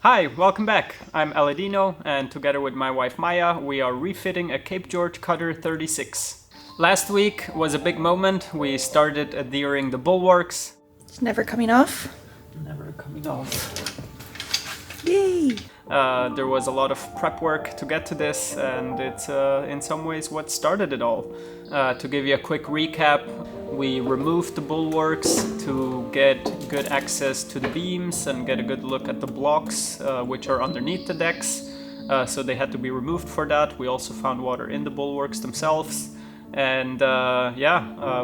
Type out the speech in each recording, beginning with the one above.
Hi, welcome back. I'm Aladino, and together with my wife Maya, we are refitting a Cape George Cutter 36. Last week was a big moment. We started adhering the bulwarks. It's never coming off. Never coming off. Yay! There was a lot of prep work to get to this, and it's in some ways what started it all. To give you a quick recap, we removed the bulwarks to get good access to the beams and get a good look at the blocks which are underneath the decks. So they had to be removed for that. We also found water in the bulwarks themselves. And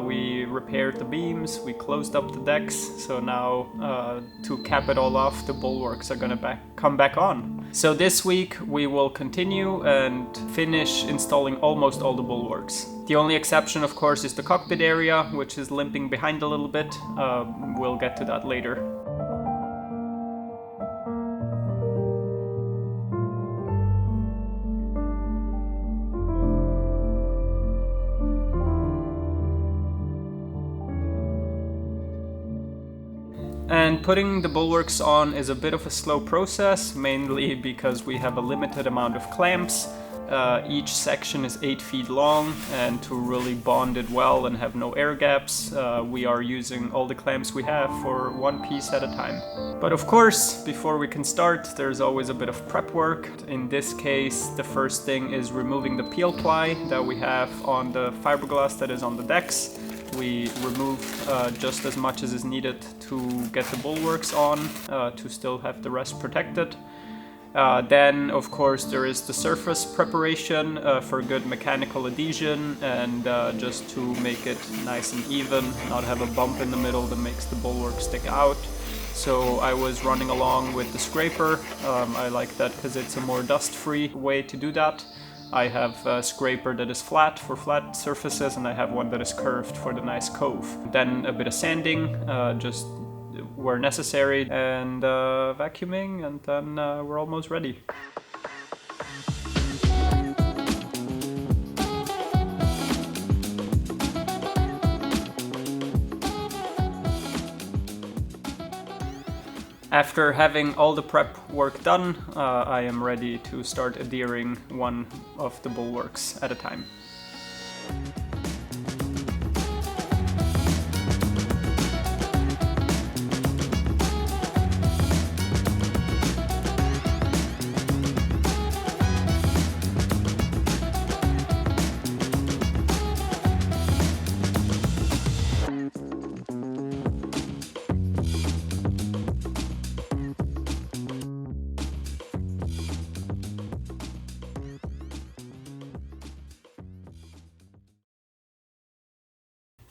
we repaired the beams, we closed up the decks, so now to cap it all off, the bulwarks are gonna come back on. So this week we will continue and finish installing almost all the bulwarks. The only exception, of course, is the cockpit area, which is limping behind a little bit. We'll get to that later. And putting the bulwarks on is a bit of a slow process, mainly because we have a limited amount of clamps. Each section is 8 feet long, and to really bond it well and have no air gaps, we are using all the clamps we have for one piece at a time. But of course, before we can start, there's always a bit of prep work. In this case, the first thing is removing the peel ply that we have on the fiberglass that is on the decks. We remove just as much as is needed to get the bulwarks on, to still have the rest protected. Then, of course, there is the surface preparation for good mechanical adhesion and just to make it nice and even, not have a bump in the middle that makes the bulwark stick out. So I was running along with the scraper. I like that because it's a more dust-free way to do that. I have a scraper that is flat for flat surfaces, and I have one that is curved for the nice cove. Then a bit of sanding, just where necessary, and vacuuming, and then we're almost ready. After having all the prep work done, I am ready to start adhering one of the bulwarks at a time.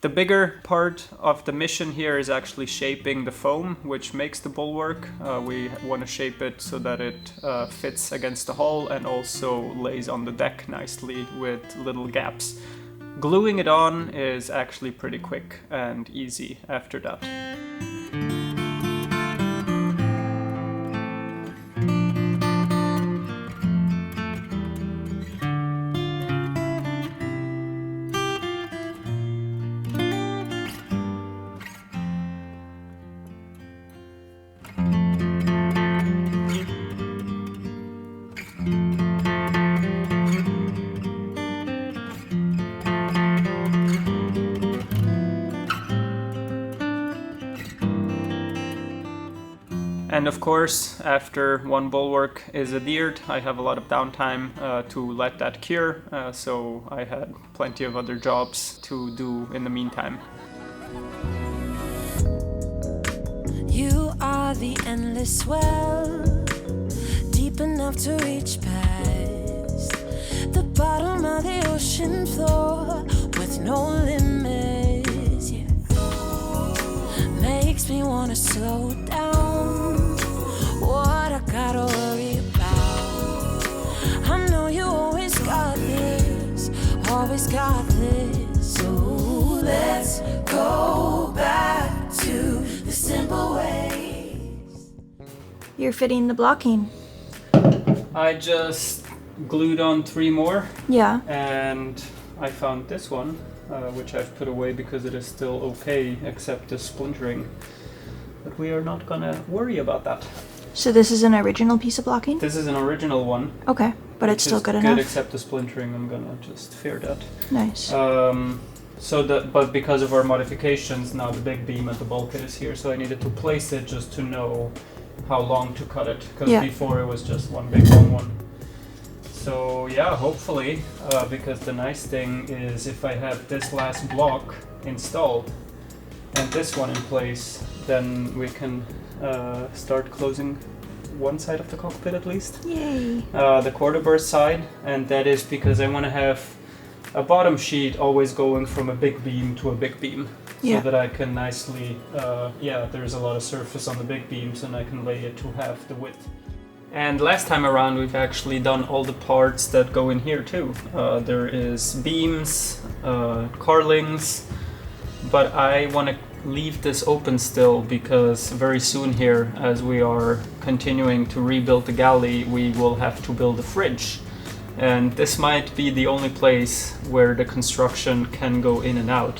The bigger part of the mission here is actually shaping the foam, which makes the bulwark. We want to shape it so that it fits against the hull and also lays on the deck nicely with little gaps. Gluing it on is actually pretty quick and easy after that. And of course, after one bulwark is adhered, I have a lot of downtime to let that cure, so I had plenty of other jobs to do in the meantime. You are the endless well, deep enough to reach past the bottom of the ocean floor with no limits. Yeah. Makes me wanna slow down. What I gotta worry about? I know you always got this, so let's go back to the simple ways. You're fitting the blocking. I just glued on 3 more. Yeah. And I found this one, which I've put away because it is still okay, except the splintering. But we are not gonna worry about that. So this is an original piece of blocking? This is an original one. Okay, but it's still good enough? Good, except the splintering. I'm gonna just fear that. Nice. But because of our modifications, now the big beam at the bulkhead is here, so I needed to place it just to know how long to cut it, because before it was just one big long one. So yeah, hopefully, because the nice thing is if I have this last block installed and this one in place, then we can start closing one side of the cockpit at least. Yay! The quarter burst side, and that is because I want to have a bottom sheet always going from a big beam to a big beam, so that I can nicely, there's a lot of surface on the big beams and I can lay it to half the width. And last time around we've actually done all the parts that go in here too. There is beams, carlings, but I want to leave this open still because very soon here, as we are continuing to rebuild the galley, we will have to build a fridge. And this might be the only place where the construction can go in and out.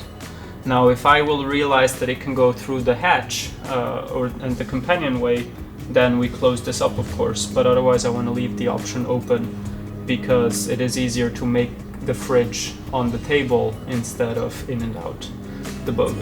Now if I will realize that it can go through the hatch and the companionway, then we close this up, of course, but otherwise I want to leave the option open because it is easier to make the fridge on the table instead of in and out the boat.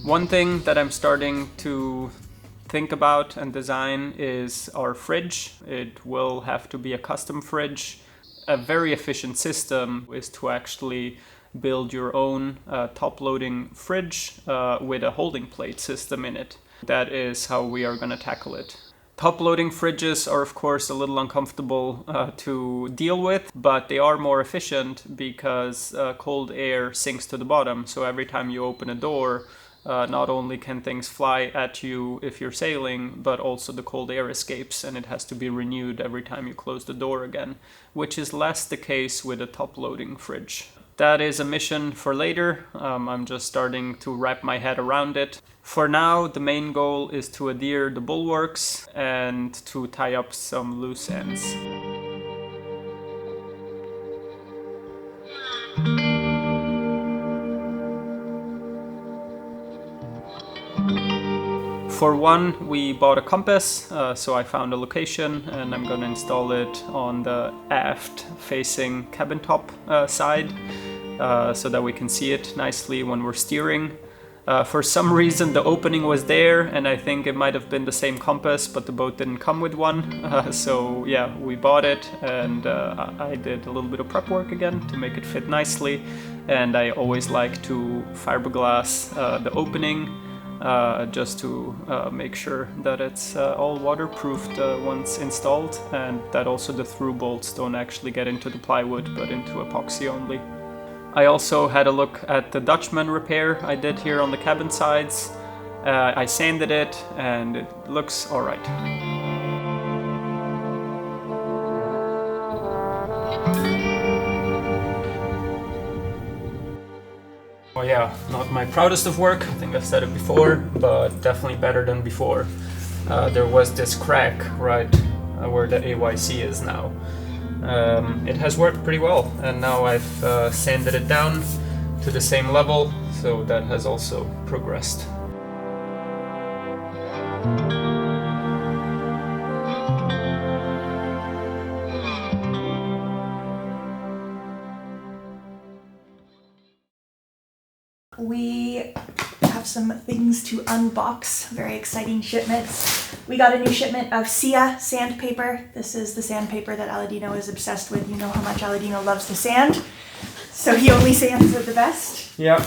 One thing that I'm starting to think about and design is our fridge. It will have to be a custom fridge. A very efficient system is to actually build your own top-loading fridge with a holding plate system in it. That is how we are going to tackle it. Top-loading fridges are of course a little uncomfortable to deal with, but they are more efficient because cold air sinks to the bottom. So every time you open a door, not only can things fly at you if you're sailing, but also the cold air escapes and it has to be renewed every time you close the door again, which is less the case with a top-loading fridge. That is a mission for later. I'm just starting to wrap my head around it. For now, the main goal is to adhere the bulwarks and to tie up some loose ends. For one, we bought a compass, so I found a location and I'm going to install it on the aft facing cabin top side so that we can see it nicely when we're steering. For some reason the opening was there and I think it might have been the same compass, but the boat didn't come with one. So yeah, we bought it and I did a little bit of prep work again to make it fit nicely. And I always like to fiberglass the opening just to make sure that it's all waterproofed once installed, and that also the through bolts don't actually get into the plywood but into epoxy only. I also had a look at the Dutchman repair I did here on the cabin sides. I sanded it and it looks alright. Oh yeah, not my proudest of work, I think I've said it before, but definitely better than before. There was this crack right where the AYC is now. It has worked pretty well, and now I've sanded it down to the same level, so that has also progressed. We have some things to unbox, very exciting shipments. We got a new shipment of Sia sandpaper. This is the sandpaper that Aladino is obsessed with. You know how much Aladino loves to sand, so he only sands with the best. Yep.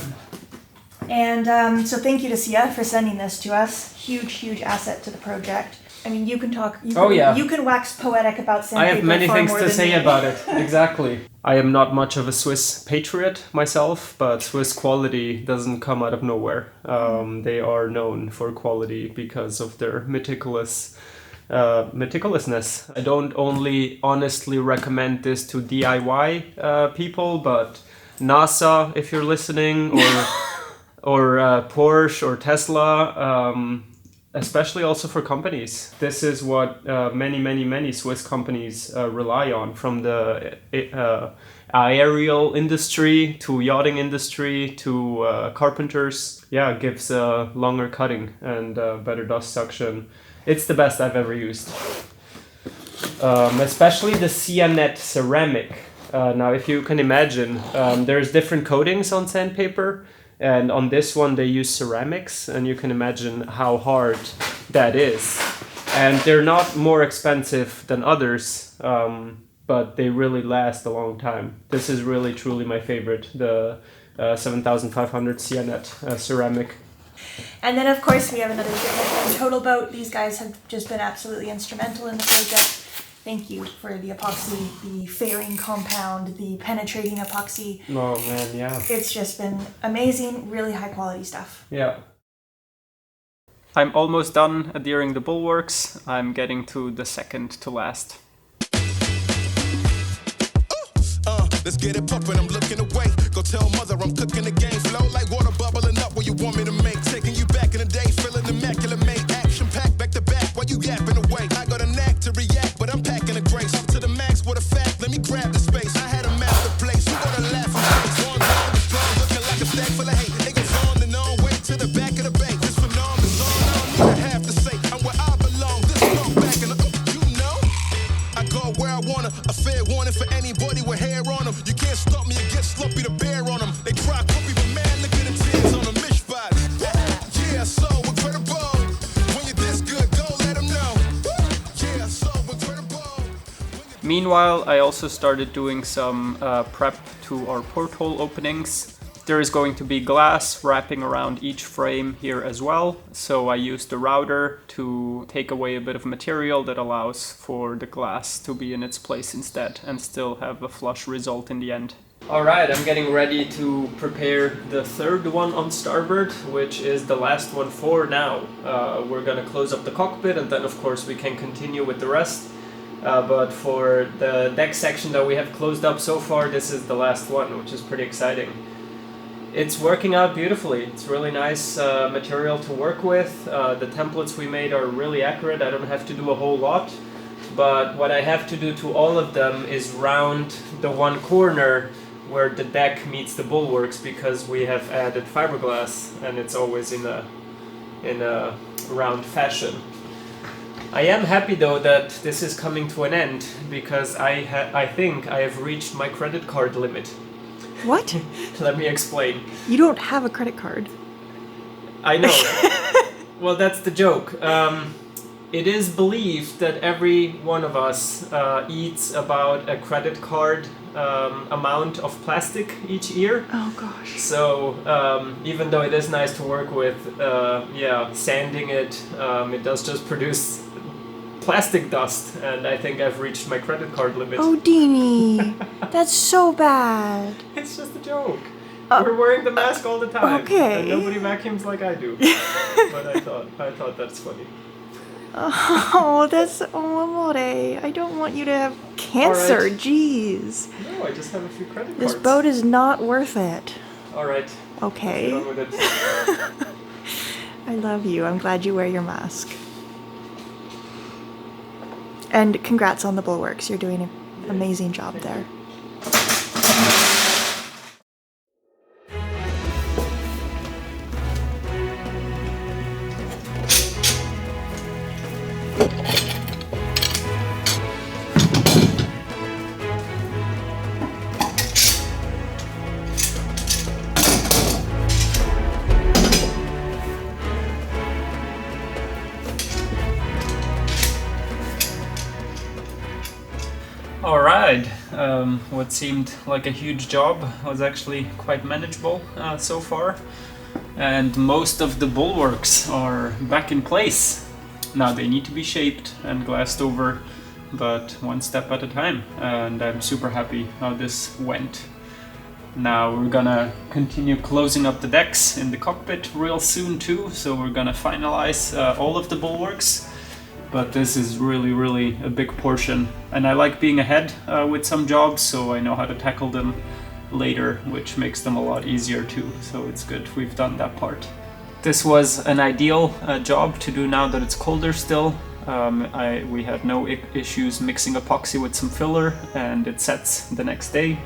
And so thank you to Sia for sending this to us. Huge, huge asset to the project. I mean, you can talk. You can wax poetic about sandpaper. I have many things to say about it. Exactly. I am not much of a Swiss patriot myself, but Swiss quality doesn't come out of nowhere. They are known for quality because of their meticulousness. I don't only honestly recommend this to DIY people, but NASA, if you're listening, or Porsche or Tesla. especially also for companies. This is what many Swiss companies rely on, from the aerial industry to yachting industry to carpenters. Yeah, it gives longer cutting and better dust suction. It's the best I've ever used. Especially the Cianet ceramic. Now, if you can imagine, there's different coatings on sandpaper, and on this one they use ceramics, and you can imagine how hard that is. And they're not more expensive than others, but they really last a long time. This is really truly my favorite, the 7500 Cianet ceramic. And then of course we have another shipment from Total Boat. These guys have just been absolutely instrumental in the project. Thank you for the epoxy, the fairing compound, the penetrating epoxy. Oh man, yeah. It's just been amazing, really high quality stuff. Yeah. I'm almost done adhering the bulwarks. I'm getting to the second to last. Let's get it pumping, I'm looking away. Go tell mother I'm cooking the game. Flow like water bubbling up where you want me to make. Taking you back in the day, feeling immaculate, mate. Action packed back to back while you yapping away. I got a knack to react, but I'm packing a grace. Up to the max with a fact, let me grab the space. I had a master place, you gonna laugh and face. One round is strong, looking like a stack full of hate. It goes on and on, way to the back of the bank. This phenomenon's on, I don't even have to say. I'm where I belong, this long back in the, you know. I go where I wanna, a fair warning for anybody with hair on them. You can't stop me, you get sloppy to bear on them. They try copy, but man, look at the tears on them. Mishpat, yeah, so incredible. When you're this good, go let them know. Yeah, so incredible. Meanwhile, I also started doing some prep to our porthole openings. There is going to be glass wrapping around each frame here as well, so I used the router to take away a bit of material that allows for the glass to be in its place instead and still have a flush result in the end. Alright, I'm getting ready to prepare the third one on starboard, which is the last one for now. We're gonna close up the cockpit and then of course we can continue with the rest. But for the deck section that we have closed up so far, this is the last one, which is pretty exciting. It's working out beautifully. It's really nice material to work with. The templates we made are really accurate. I don't have to do a whole lot. But what I have to do to all of them is round the one corner where the deck meets the bulwarks, because we have added fiberglass and it's always in a round fashion. I am happy though that this is coming to an end, because I think I have reached my credit card limit. What? Let me explain. You don't have a credit card. I know. Well, that's the joke. It is believed that every one of us eats about a credit card amount of plastic each year. Oh gosh. So even though it is nice to work with, sanding it, it does just produce plastic dust, and I think I've reached my credit card limit. Oh, Deanie, that's so bad. It's just a joke. We're wearing the mask all the time. Okay. And nobody vacuums like I do. But I thought that's funny. Oh, amore. I don't want you to have cancer. Right. Jeez. No, I just have a few credit This cards. boat is not worth it. All right. Okay. Let's get on with it. I love you. I'm glad you wear your mask. And congrats on the bulwarks. You're doing an amazing job there. Alright, what seemed like a huge job was actually quite manageable so far, and most of the bulwarks are back in place. Now they need to be shaped and glassed over, but one step at a time, and I'm super happy how this went. Now we're gonna continue closing up the decks in the cockpit real soon too, so we're gonna finalize all of the bulwarks. But this is really a big portion, and I like being ahead with some jobs, so I know how to tackle them later, which makes them a lot easier too, so it's good we've done that part. This was an ideal job to do now that it's colder still. We had no issues mixing epoxy with some filler, and it sets the next day.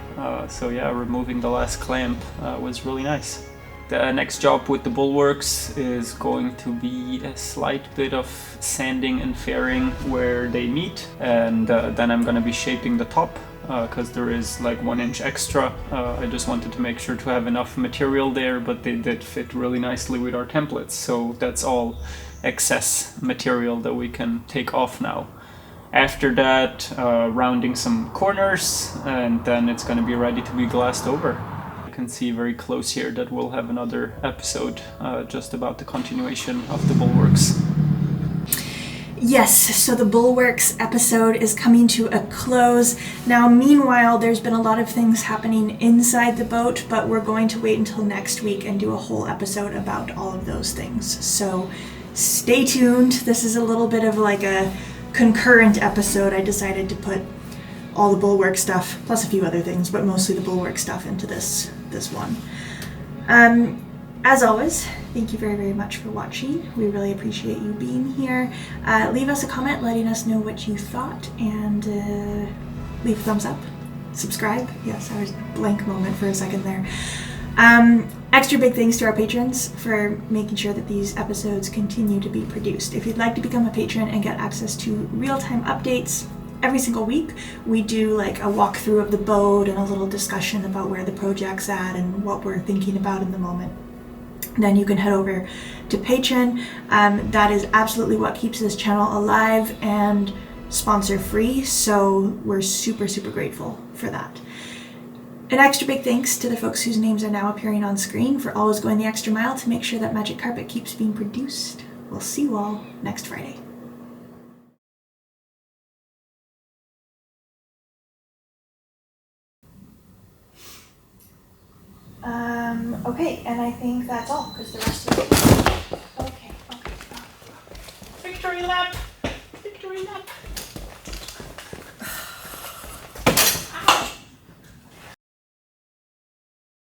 So yeah, removing the last clamp was really nice. The next job with the bulwarks is going to be a slight bit of sanding and fairing where they meet, and then I'm going to be shaping the top because there is like 1 inch extra. I just wanted to make sure to have enough material there, but they did fit really nicely with our templates, so that's all excess material that we can take off now. After that, rounding some corners, and then it's going to be ready to be glassed over. You can see very close here that we'll have another episode just about the continuation of the bulwarks. Yes, so the bulwarks episode is coming to a close. Now, meanwhile, there's been a lot of things happening inside the boat, but we're going to wait until next week and do a whole episode about all of those things. So stay tuned. This is a little bit of like a concurrent episode. I decided to put all the bulwark stuff, plus a few other things, but mostly the bulwark stuff into this one. As always, thank you very, very much for watching. We really appreciate you being here. Leave us a comment letting us know what you thought, and leave a thumbs up. Subscribe. Yes, I was blank moment for a second there. Extra big thanks to our patrons for making sure that these episodes continue to be produced. If you'd like to become a patron and get access to real-time updates every single week, we do like a walkthrough of the boat and a little discussion about where the project's at and what we're thinking about in the moment. Then you can head over to Patreon. That is absolutely what keeps this channel alive and sponsor free, so we're super, super grateful for that. An extra big thanks to the folks whose names are now appearing on screen for always going the extra mile to make sure that Magic Carpet keeps being produced. We'll see you all next Friday. Okay, and I think that's all, because the rest of it... Okay. Victory lap!